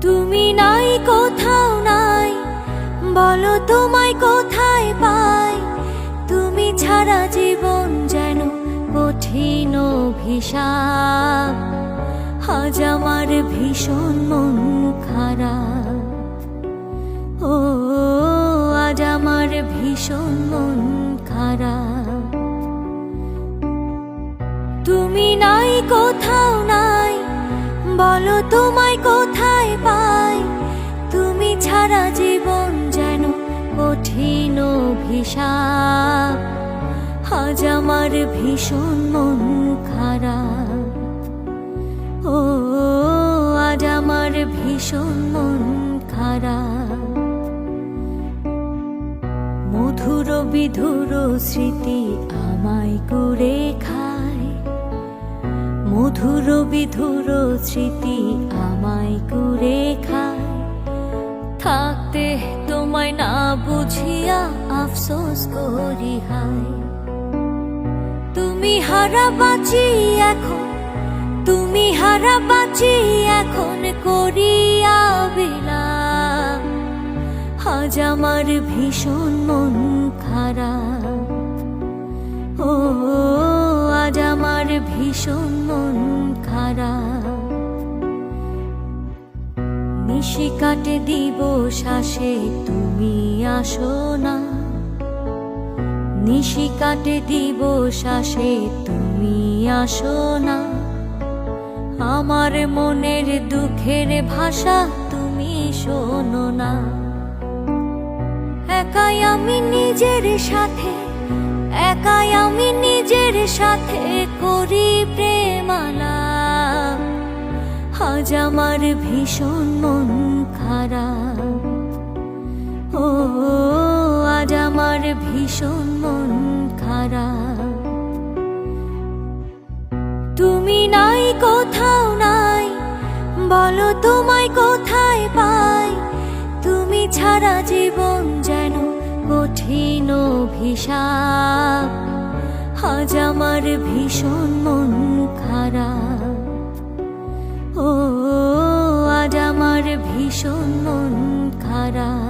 তুমি নাই কোথাও নাই, বলো তোমায় কোথায় পাই। তুমি ছাড়া জীবন যেন কঠিন অভিশাপ। আজ আমার ভীষণ মন খারাপ, ও আজ আমার ভীষণ মন খারাপ। তুমি নাই কোথাও নাই, বলো তোমায় কোথায় পাই। তুমি ছাড়া জীবন যেন কঠিন অভিশাপ। আজ আমার ভীষণ মন খারাপ, ও আজ আমার ভীষণ মন খারাপ। মধুর বিধুর স্মৃতি আমায় কুড়ে খায়, মধুর বিধুর স্মৃতি আমায় কুড়ে খায়। থাকতে তোমায় না বুঝিয়া আফসোস করি হায়। তুমি হারা বাঁচি এখন, তুমি হারা বাঁচি এখন করিয়া বিলাপ। আজ আমার ভীষণ মন খারাপ, ও আজ আমার ভীষণ মন খারাপ। নিশি কাটে দিবস আসে তুমি আসো না, নিশি কাটে দিবস আসে তুমি আসো না। আমার মনের দুঃখের ভাষা তুমি শোনো না। একাই আমি নিজের সাথে, একাই আমি নিজের সাথে করি প্রেমালাপ। আজ আমার ভীষণ মন খারাপ, ও আজ আমার ভীষণ মন খারাপ। তুমি নাই কোথাও নাই, বলো তোমায় কোথায় পাই। তুমি ছাড়া জীবন যেন কঠিন অভিশাপ। আজ আমার ভীষণ মন খারাপ, ও আজ আমার ভীষণ মন খারাপ।